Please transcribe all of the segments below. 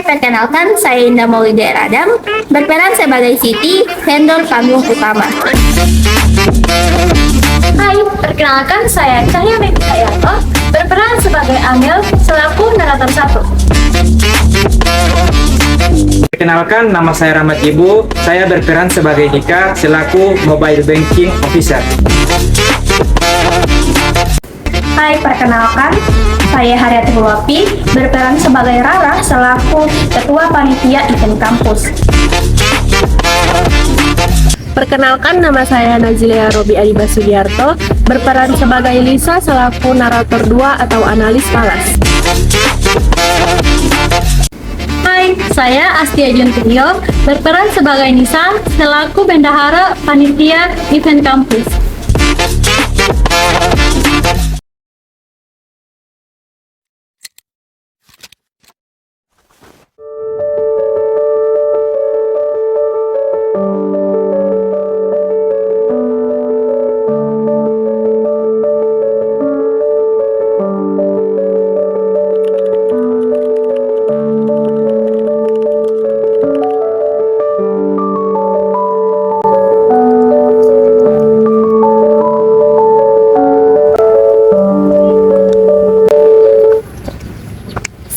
perkenalkan saya Indah Maulida Radam, berperan sebagai Siti, vendor panggung utama. Hai, perkenalkan saya Cahya Megawati, berperan sebagai Amel selaku narator 1. Perkenalkan, nama saya Rahmat Ibu. Saya berperan sebagai Dika selaku Mobile Banking Officer. Hai, perkenalkan saya Haryati Bulwapi, berperan sebagai Rara selaku Ketua Panitia Event Kampus. Perkenalkan, nama saya Nazilia Robi Adiba Sudiarto, berperan sebagai Lisa selaku narator 2 atau analis malas. Hai, saya Astia Juntuyo, berperan sebagai Nisa selaku Bendahara Panitia Event Kampus.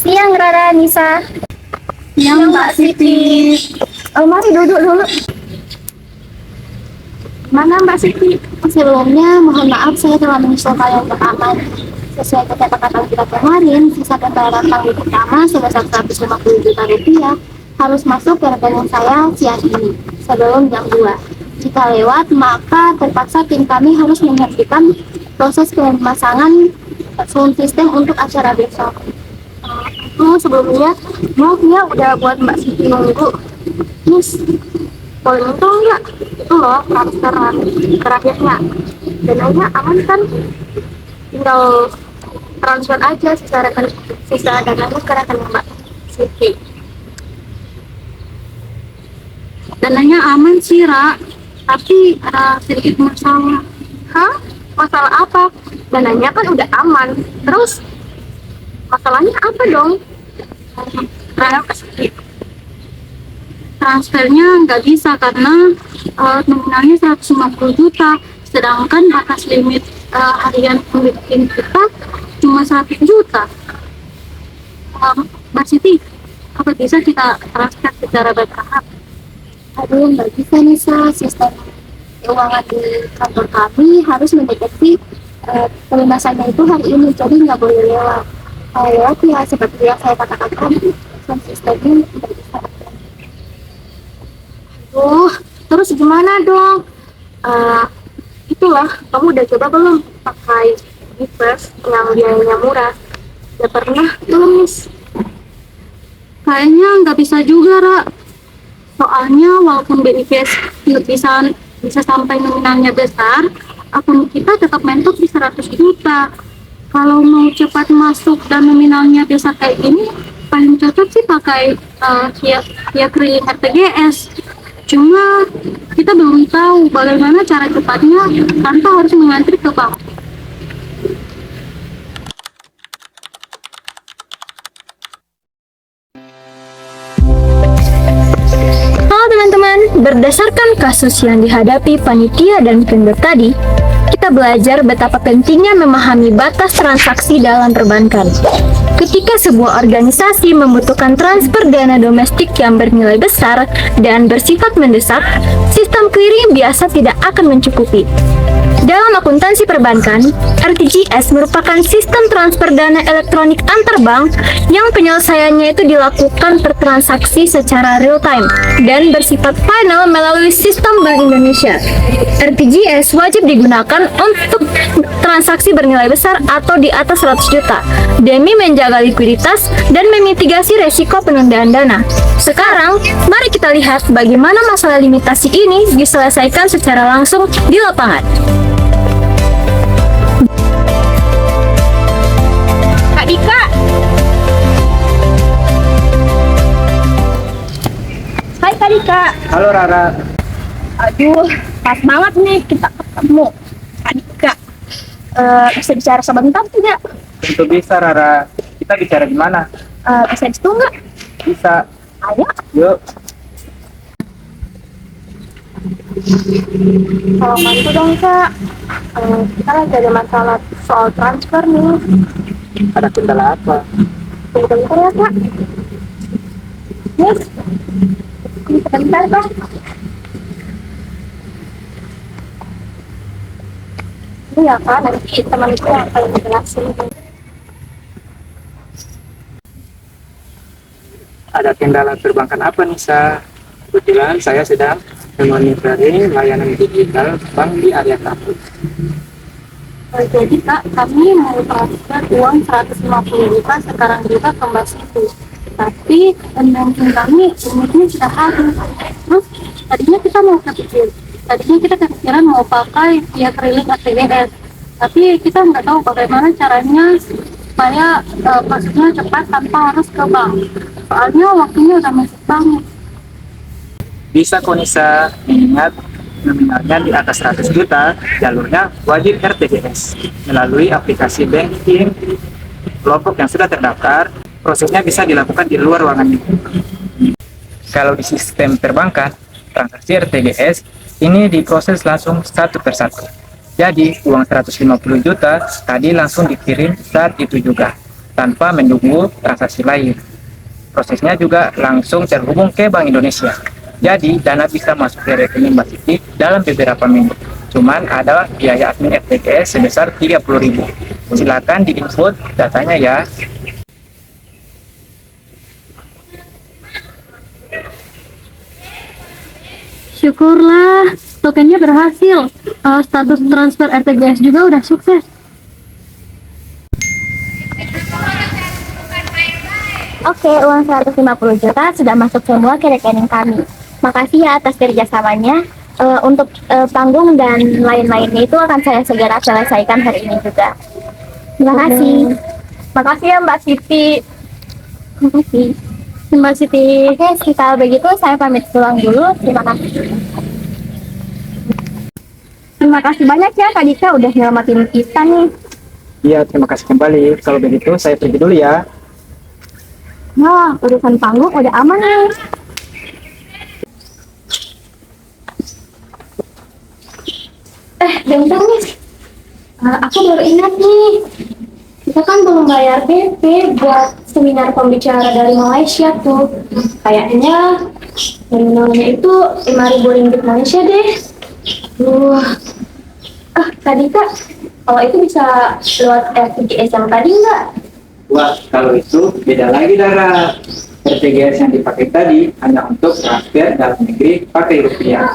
Siang Rara, Nisa. Yang Mbak Siti. Mari duduk dulu. Mana Mbak Siti? Sebelumnya, mohon maaf saya telah menyusul kalian ke aman. Sesuai kata-kata kita kemarin, sisa pembayaran panggung utama sebesar 150 juta rupiah harus masuk ke rekening saya siang ini, sebelum jam 2. Jika lewat, maka terpaksa tim kami harus menghentikan proses pemasangan sound system untuk acara besok. Sebelumnya, maaf ya udah buat Mbak Siti nunggu. Terus, boleh minta nggak? Itu loh, transferan terakhirnya. Dananya aman kan? Tinggal transfer aja sisa dananya ke rekening Mbak Siti. Dananya aman sih, Ra. Tapi ada sedikit masalah. Hah? Masalah apa? Dananya kan udah aman. Terus, masalahnya apa dong? Transfernya nggak bisa karena nominalnya 150 juta, sedangkan batas limit harian pembikin kita cuma 100 juta. Mbak Siti, apa bisa kita transfer secara bertahap? Aduh, nggak bisa Nisa. Sistem keuangan di kantor kami harus mendeteksi pelunasannya itu hari ini, jadi nggak boleh lewat. Kalau lewat ya seperti yang saya katakan tadi, sistemnya tidak bisa. Terus gimana dong? Itulah, kamu udah coba belum pakai Giverse yang biayanya murah? Udah pernah belum, Miss? Kayaknya nggak bisa juga, Ra. Soalnya walaupun BIPS bisa sampai nominalnya besar, akun kita tetap mentok di 100 juta. Kalau mau cepat masuk dan nominalnya bisa kayak gini, paling cocok sih pakai via keliling RTGS. Cuma kita belum tahu bagaimana cara cepatnya tanpa harus mengantri ke bank. Halo teman-teman, berdasarkan kasus yang dihadapi panitia dan vendor tadi, kita belajar betapa pentingnya memahami batas transaksi dalam perbankan. Ketika sebuah organisasi membutuhkan transfer dana domestik yang bernilai besar dan bersifat mendesak, sistem clearing biasa tidak akan mencukupi. Dalam akuntansi perbankan, RTGS merupakan sistem transfer dana elektronik antar bank yang penyelesaiannya itu dilakukan per transaksi secara real time dan bersifat final melalui sistem Bank Indonesia. RTGS wajib digunakan untuk transaksi bernilai besar atau di atas 100 juta demi menjaga likuiditas dan memitigasi resiko penundaan dana. Sekarang, mari kita lihat bagaimana masalah limitasi ini diselesaikan secara langsung di lapangan. Kak Dika! Hai Kak Dika! Halo Rara. Aduh, pas banget nih kita ketemu. Kak Dika, bisa bicara sebentar tidak? Tentu bisa Rara. Kita bicara di mana? Bisa di situ nggak? Bisa. Ayo. Yuk. Kalau bantu dong Kak. Kita lagi ada masalah soal transfer nih. Ada kendala apa? Tunggu bentar ya Kak. Yes. Bentar Kak. Ini ya Kak, nanti temanku yang akan menjelasin. Ada kendala perbankan apa nih, Sa? Kebetulan saya sedang memonitoring layanan digital bank di area kampus. Jadi Kak, kami mau transfer uang 150 juta sekarang juga ke Mbak Siti. Tapi banking kami limitnya sudah habis. Terus tadinya kita kepikiran mau pakai via kredit ATGS. Tapi kita nggak tahu bagaimana caranya supaya prosesnya cepat tanpa harus ke bank. Soalnya waktunya udah mepet banget. Bisa kok, Nisa. Ingat, nominalnya di atas 100 juta, jalurnya wajib RTGS. Melalui aplikasi banking kelompok yang sudah terdaftar, prosesnya bisa dilakukan di luar ruangan ini. Kalau di sistem perbankan, transaksi RTGS ini diproses langsung satu persatu. Jadi, uang 150 juta tadi langsung dikirim saat itu juga, tanpa menunggu transaksi lain. Prosesnya juga langsung terhubung ke Bank Indonesia. Jadi, dana bisa masuk ke rekening Mbak Siti dalam beberapa minggu. Cuman ada biaya admin RTGS sebesar 30.000. Silakan di-input datanya ya. Syukurlah, tokennya berhasil. Status transfer RTGS juga udah sukses. Oke, uang 150 juta sudah masuk semua ke rekening kami. Makasih ya atas kerjasamanya. Untuk panggung dan lain-lainnya itu akan saya segera selesaikan hari ini juga. Terima kasih. Makasih ya Mbak Siti. Terima kasih. Mbak Siti. Oke, kalau begitu saya pamit pulang dulu. Terima kasih. Terima kasih banyak ya Kak Dika udah nyelamatin kita nih. Iya, terima kasih kembali. Kalau begitu, saya pergi dulu ya. Nah, urusan panggung udah aman nih. Bentar nih. Aku baru ingat nih. Kita kan belum bayar PP buat seminar pembicara dari Malaysia tuh. Kayaknya nominalnya itu 5.000 ringgit Malaysia deh. Tadi Kak, kalau itu bisa lewat RTGS yang tadi nggak? Wah, kalau itu beda lagi, Dara. RTGS yang dipakai tadi hanya untuk transfer dalam negeri pakai rupiah.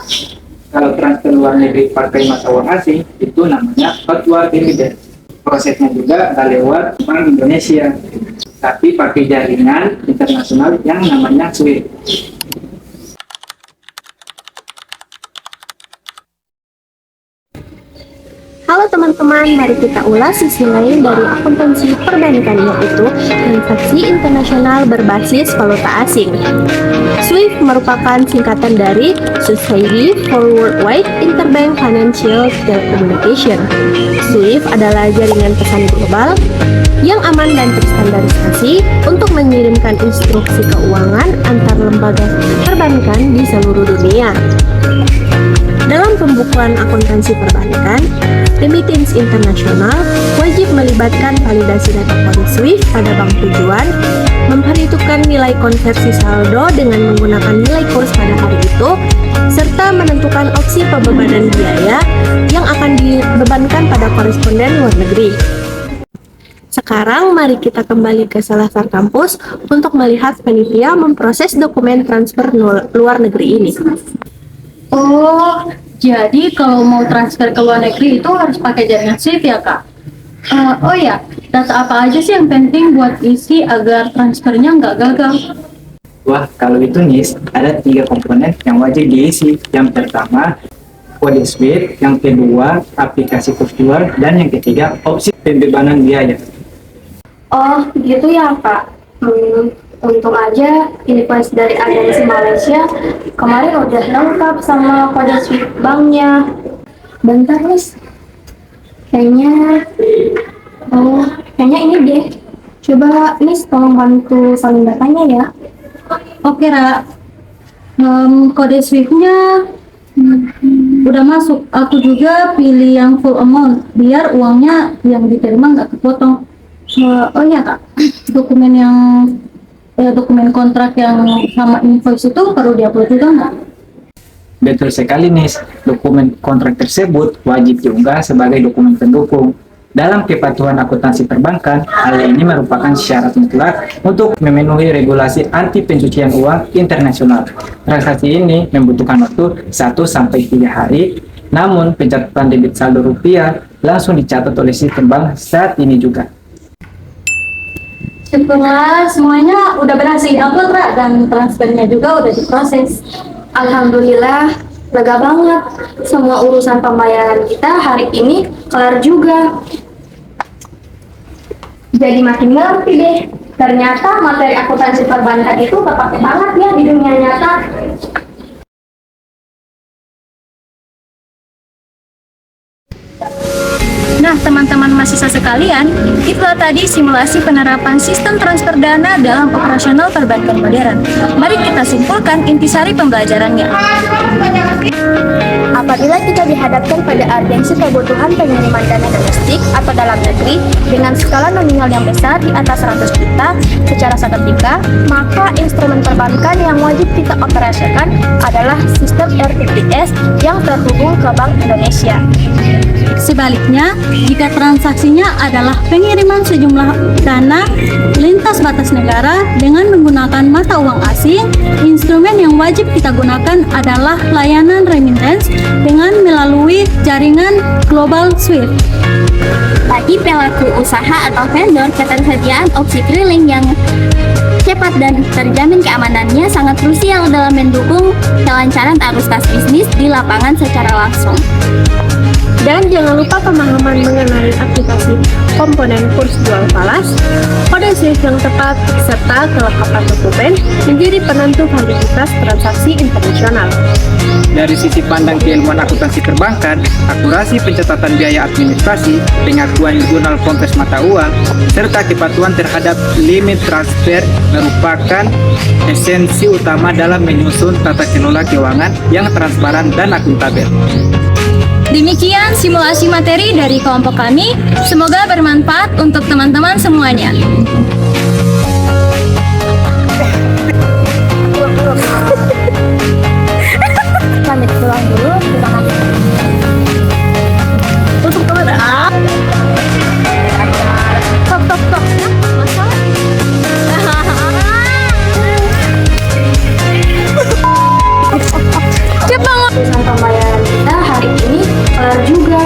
Kalau transfer luar negeri pakai mata uang asing, itu namanya outward remittance. Prosesnya juga nggak lewat Bank Indonesia, tapi pakai jaringan internasional yang namanya SWIFT. Halo teman-teman, mari kita ulas sisi lain dari akuntansi perbankan, yaitu transaksi internasional berbasis valuta asing. SWIFT merupakan singkatan dari Society for Worldwide Interbank Financial Telecommunication. SWIFT adalah jaringan pesan global yang aman dan terstandarisasi untuk mengirimkan instruksi keuangan antar lembaga perbankan di seluruh dunia. Dalam pembukuan akuntansi perbankan, remittance internasional wajib melibatkan validasi data kode SWIFT pada bank tujuan, memperhitungkan nilai konversi saldo dengan menggunakan nilai kurs pada hari itu, serta menentukan opsi pembebanan biaya yang akan dibebankan pada koresponden luar negeri. Sekarang mari kita kembali ke Selasar Kampus untuk melihat panitia memproses dokumen transfer luar negeri ini. Oh, jadi kalau mau transfer ke luar negeri itu harus pakai jaringan SWIFT ya Kak? Oh ya, data apa aja sih yang penting buat isi agar transfernya nggak gagal? Wah, kalau itu Nis, ada 3 komponen yang wajib diisi. Yang pertama, kode SWIFT, yang kedua, aplikasi virtual, dan yang ketiga, opsi pembebanan biaya. Oh, gitu ya Pak. Untung aja invoice dari agensi Malaysia kemarin udah lengkap sama kode SWIFT banknya. Bentar Nis, kayaknya ini deh. Coba Nis tolong bantu salin datanya ya. Oke, Ra. Kode Swift-nya udah masuk. Aku juga pilih yang full amount biar uangnya yang diterima nggak kepotong. Oh iya, Kak. Dokumen kontrak yang sama invoice itu perlu diupload juga nggak? Betul sekali, Nis. Dokumen kontrak tersebut wajib diunggah sebagai dokumen pendukung. Dalam kepatuhan akuntansi perbankan, hal ini merupakan syarat mutlak untuk memenuhi regulasi anti pencucian uang internasional. Transaksi ini membutuhkan waktu 1-3 hari, namun pencatatan debit saldo rupiah langsung dicatat oleh sistem bank saat ini juga. Syukurlah semuanya udah berhasil diupload, Ra, dan transfernya juga udah diproses. Alhamdulillah, lega banget. Semua urusan pembayaran kita hari ini kelar juga. Jadi makin ngerti deh. Ternyata materi akuntansi perbankan itu kepake banget ya di dunia nyata. Nah, teman-teman mahasiswa sekalian, itulah tadi simulasi penerapan sistem transfer dana dalam operasional perbankan modern. Mari kita simpulkan intisari pembelajarannya. Apabila kita dihadapkan pada urgensi kebutuhan pengiriman dana domestik atau dalam negeri dengan skala nominal yang besar di atas 100 juta secara seketika, maka instrumen perbankan yang wajib kita operasikan adalah sistem RTGS yang terhubung ke Bank Indonesia. Sebaliknya, jika transaksinya adalah pengiriman sejumlah dana lintas batas negara dengan menggunakan mata uang asing, instrumen yang wajib kita gunakan adalah layanan remittance dengan melalui jaringan Global SWIFT. Bagi pelaku usaha atau vendor, ketersediaan opsi keliling yang cepat dan terjamin keamanannya sangat krusial dalam mendukung kelancaran arus kas bisnis di lapangan secara langsung. Dan jangan lupa pemahaman mengenai aplikasi komponen kurs jual falas, kode SWIFT yang tepat, serta kelengkapan dokumen menjadi penentu validitas transaksi internasional. Dari sisi pandang keilmuan akuntansi perbankan, akurasi pencatatan biaya administrasi, pengakuan jurnal kontes mata uang, serta kepatuhan terhadap limit transfer merupakan esensi utama dalam menyusun tata kelola keuangan yang transparan dan akuntabel. Demikian simulasi materi dari kelompok kami. Semoga bermanfaat untuk teman-teman semuanya. Pamit pulang dulu, terima kasih. Tutup kamera. Tok. Masalah? Urusan pembayaran kita hari ini kelar juga.